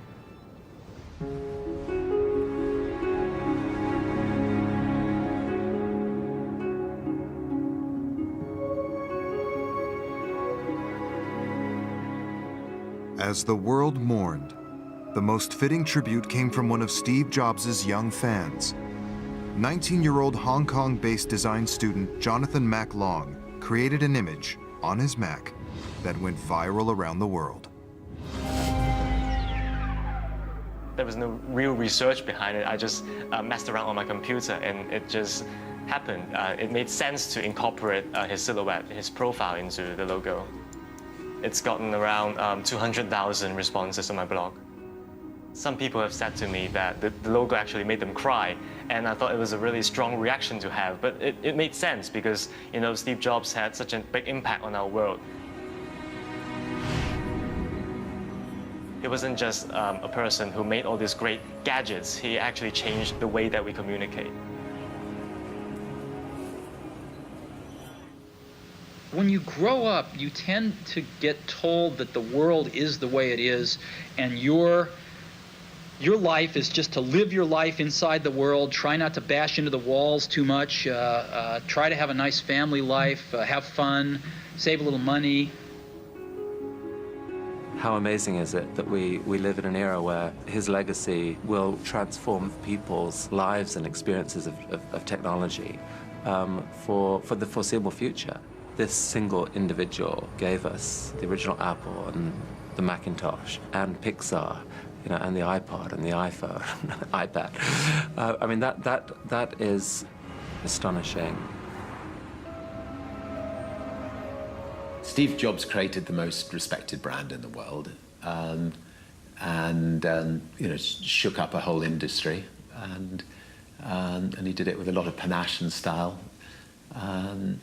As the world mourned, The most fitting tribute came from one of Steve Jobs' young fans. 19-year-old Hong Kong-based design student Jonathan Mac Long created an image on his Mac that went viral around the world. There was no real research behind it. I just messed around on my computer and it just happened. It made sense to incorporate his silhouette, his profile into the logo. It's gotten around 200,000 responses on my blog. Some people have said to me that the logo actually made them cry, and I thought it was a really strong reaction to have, but it made sense because, you know, Steve Jobs had such a big impact on our world. He wasn't just a person who made all these great gadgets. He actually changed the way that we communicate. When you grow up, you tend to get told that the world is the way it is, and your life is just to live your life inside the world, try not to bash into the walls too much, try to have a nice family life, have fun, save a little money. How amazing is it that we live in an era where his legacy will transform people's lives and experiences of technology for the foreseeable future. This single individual gave us the original Apple and the Macintosh and Pixar, you know, and the iPod and the iPhone, iPad. I mean, that is astonishing. Steve Jobs created the most respected brand in the world, and you know, shook up a whole industry, and he did it with a lot of panache and style, and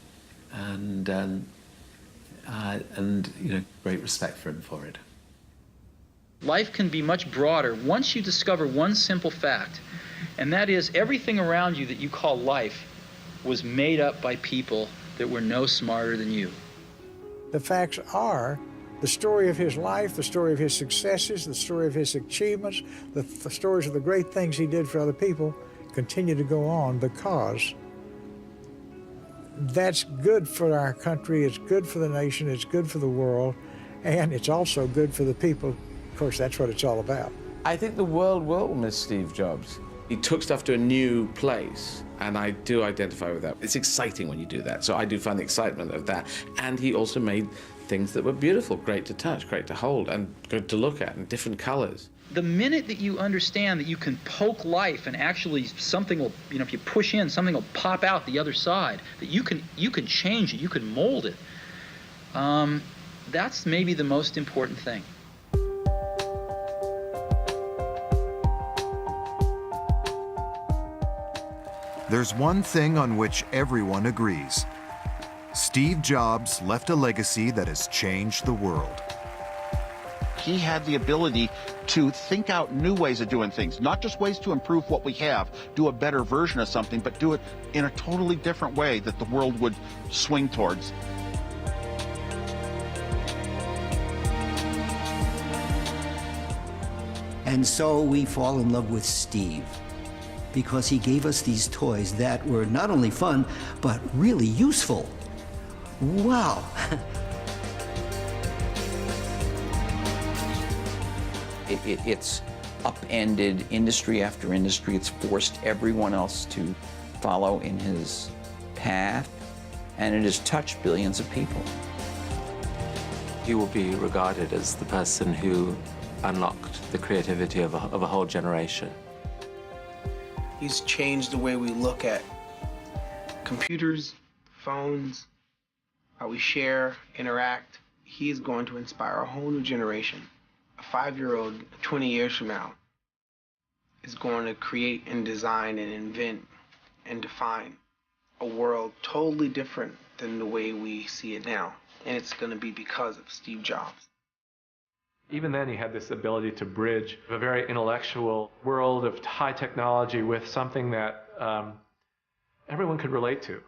you know, great respect for him for it. Life can be much broader once you discover one simple fact, and that is everything around you that you call life was made up by people that were no smarter than you. The facts are the story of his life, the story of his successes, the story of his achievements, the stories of the great things he did for other people continue to go on because that's good for our country, it's good for the nation, it's good for the world, and it's also good for the people. Of course, that's what it's all about. I think the world will miss Steve Jobs. He took stuff to a new place, and I do identify with that. It's exciting when you do that, so I do find the excitement of that. And he also made things that were beautiful, great to touch, great to hold, and good to look at, and different colors. The minute that you understand that you can poke life and actually something will, you know, if you push in, something will pop out the other side, that you can change it, you can mold it, that's maybe the most important thing. There's one thing on which everyone agrees. Steve Jobs left a legacy that has changed the world. He had the ability to think out new ways of doing things, not just ways to improve what we have, do a better version of something, but do it in a totally different way that the world would swing towards. And so we fall in love with Steve, because he gave us these toys that were not only fun, but really useful. Wow. It's upended industry after industry. It's forced everyone else to follow in his path, and it has touched billions of people. He will be regarded as the person who unlocked the creativity of a whole generation. He's changed the way we look at computers, phones, how we share, interact. He's going to inspire a whole new generation. A 5-year-old 20 years from now is going to create and design and invent and define a world totally different than the way we see it now. And it's going to be because of Steve Jobs. Even then, he had this ability to bridge a very intellectual world of high technology with something that everyone could relate to.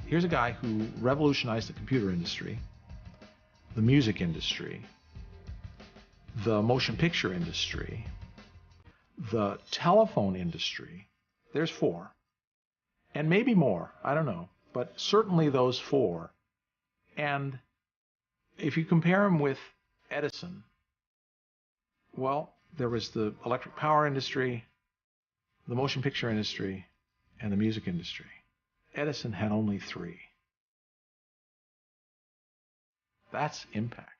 Here's a guy who revolutionized the computer industry, the music industry, the motion picture industry, the telephone industry. There's 4. and maybe more, I don't know, but certainly those four. And if you compare them with Edison, well, there was the electric power industry, the motion picture industry, and the music industry. Edison had only three. That's impact.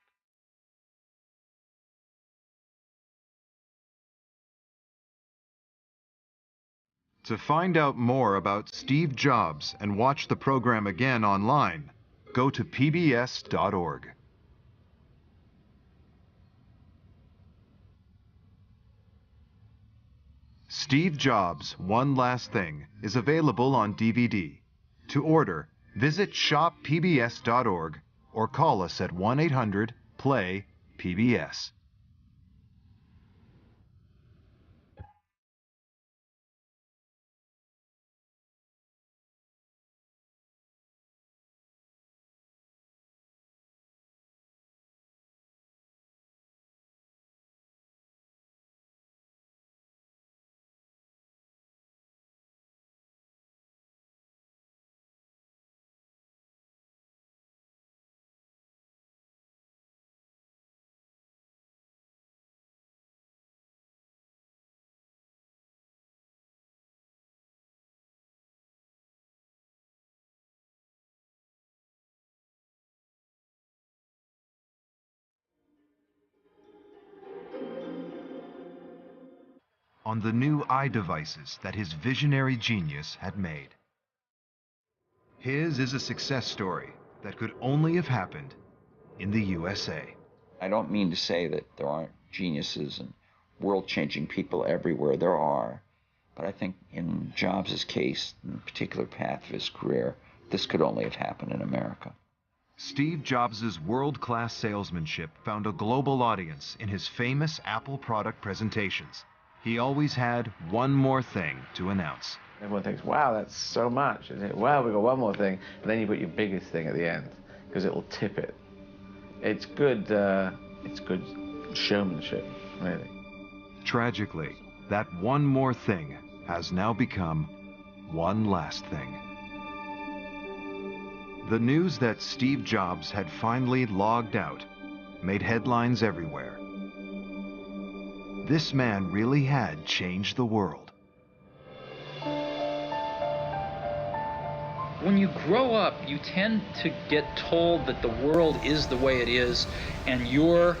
To find out more about Steve Jobs and watch the program again online, go to pbs.org. Steve Jobs' One Last Thing is available on DVD. To order, visit shoppbs.org or call us at 1-800-PLAY-PBS. On the new iDevices that his visionary genius had made. His is a success story that could only have happened in the USA. I don't mean to say that there aren't geniuses and world-changing people everywhere. There are. But I think in Jobs' case, in the particular path of his career, this could only have happened in America. Steve Jobs' world-class salesmanship found a global audience in his famous Apple product presentations. He always had one more thing to announce. Everyone thinks, wow, that's so much. And wow, we've got one more thing. But then you put your biggest thing at the end, because it will tip it. It's good showmanship, really. Tragically, that one more thing has now become one last thing. The news that Steve Jobs had finally logged out made headlines everywhere. This man really had changed the world. When you grow up, you tend to get told that the world is the way it is, and your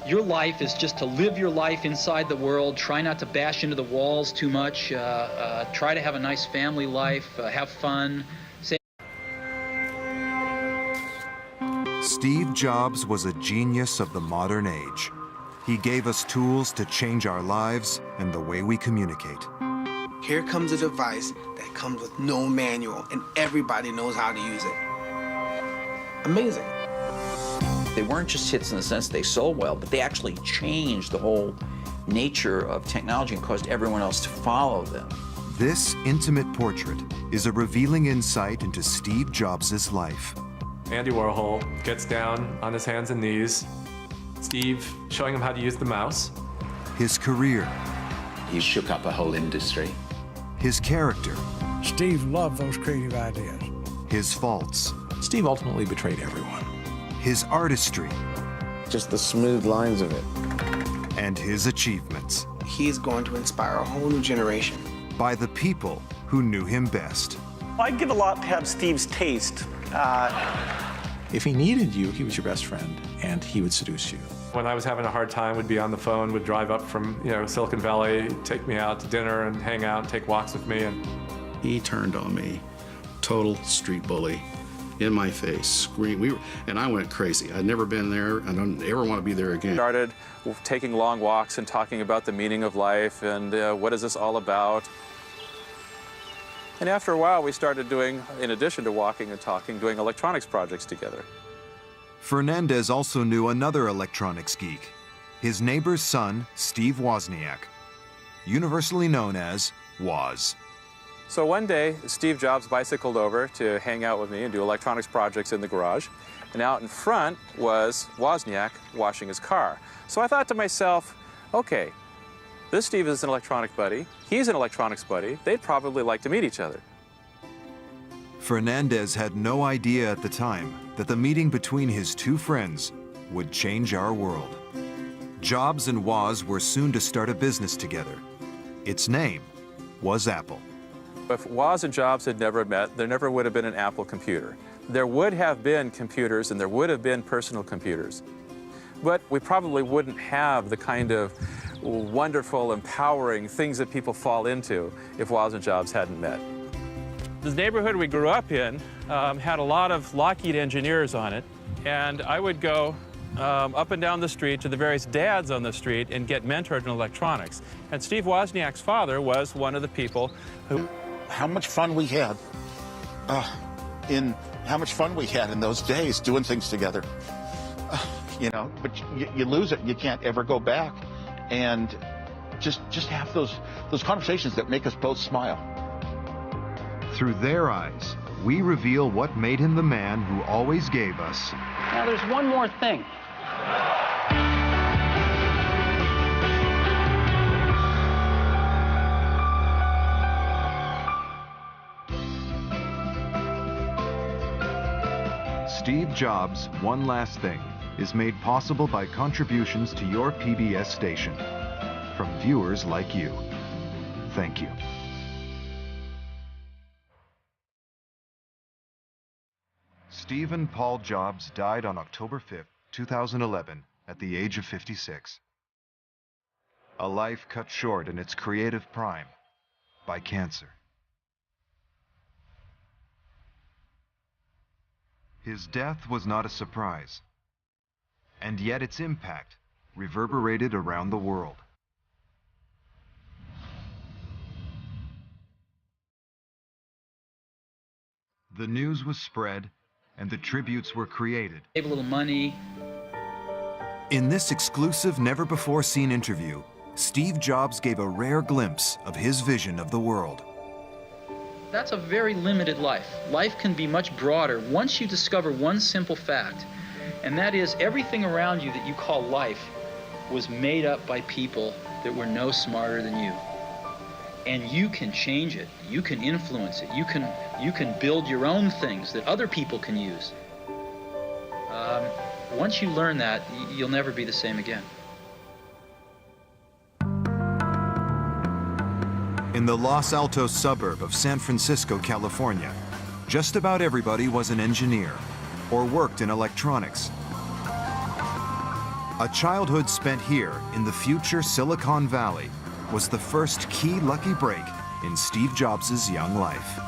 life is just to live your life inside the world, try not to bash into the walls too much, try to have a nice family life, have fun. Steve Jobs was a genius of the modern age. He gave us tools to change our lives and the way we communicate. Here comes a device that comes with no manual, and everybody knows how to use it. Amazing. They weren't just hits in the sense they sold well, but they actually changed the whole nature of technology and caused everyone else to follow them. This intimate portrait is a revealing insight into Steve Jobs' life. Andy Warhol gets down on his hands and knees. Steve showing him how to use the mouse. His career. He shook up a whole industry. His character. Steve loved those creative ideas. His faults. Steve ultimately betrayed everyone. His artistry. Just the smooth lines of it. And his achievements. He's going to inspire a whole new generation. By the people who knew him best. I'd give a lot to have Steve's taste. If he needed you, he was your best friend, and he would seduce you. When I was having a hard time, would be on the phone, would drive up from Silicon Valley, take me out to dinner and hang out and take walks with me. And he turned on me, total street bully, in my face, scream. And I went crazy. I'd never been there. I don't ever want to be there again. Started taking long walks and talking about the meaning of life and what is this all about. And after a while, we started doing, in addition to walking and talking, doing electronics projects together. Fernandez also knew another electronics geek, his neighbor's son, Steve Wozniak, universally known as Woz. So one day, Steve Jobs bicycled over to hang out with me and do electronics projects in the garage. And out in front was Wozniak washing his car. So I thought to myself, okay, this Steve is an electronic buddy, he's an electronics buddy, they'd probably like to meet each other. Fernandez had no idea at the time that the meeting between his two friends would change our world. Jobs and Woz were soon to start a business together. Its name was Apple. If Woz and Jobs had never met, there never would have been an Apple computer. There would have been computers and there would have been personal computers. But we probably wouldn't have the kind of wonderful, empowering things that people fall into if Woz and Jobs hadn't met. The neighborhood we grew up in had a lot of Lockheed engineers on it, and I would go up and down the street to the various dads on the street and get mentored in electronics. And Steve Wozniak's father was one of the people who... How much fun we had how much fun we had in those days doing things together. You know, but you lose it. You can't ever go back. And just have those conversations that make us both smile. Through their eyes, we reveal what made him the man who always gave us. Now, there's one more thing. Steve Jobs' One Last Thing is made possible by contributions to your PBS station from viewers like you. Thank you. Stephen Paul Jobs died on October 5th, 2011, at the age of 56. A life cut short in its creative prime by cancer. His death was not a surprise, and yet its impact reverberated around the world. The news was spread, and the tributes were created. Save a little money. In this exclusive, never-before-seen interview, Steve Jobs gave a rare glimpse of his vision of the world. That's a very limited life. Life can be much broader once you discover one simple fact, and that is everything around you that you call life was made up by people that were no smarter than you. And you can change it. You can influence it. You can build your own things that other people can use. Once you learn that, you'll never be the same again. In the Los Altos suburb of San Francisco, California, just about everybody was an engineer or worked in electronics. A childhood spent here in the future Silicon Valley was the first key lucky break in Steve Jobs' young life.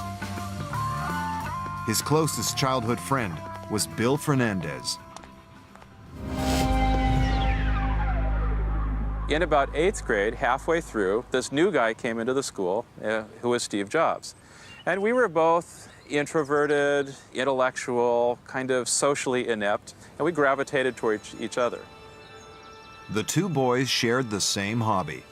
His closest childhood friend was Bill Fernandez. In about 8th grade, halfway through, this new guy came into the school who was Steve Jobs. And we were both introverted, intellectual, kind of socially inept, and we gravitated toward each other. The two boys shared the same hobby,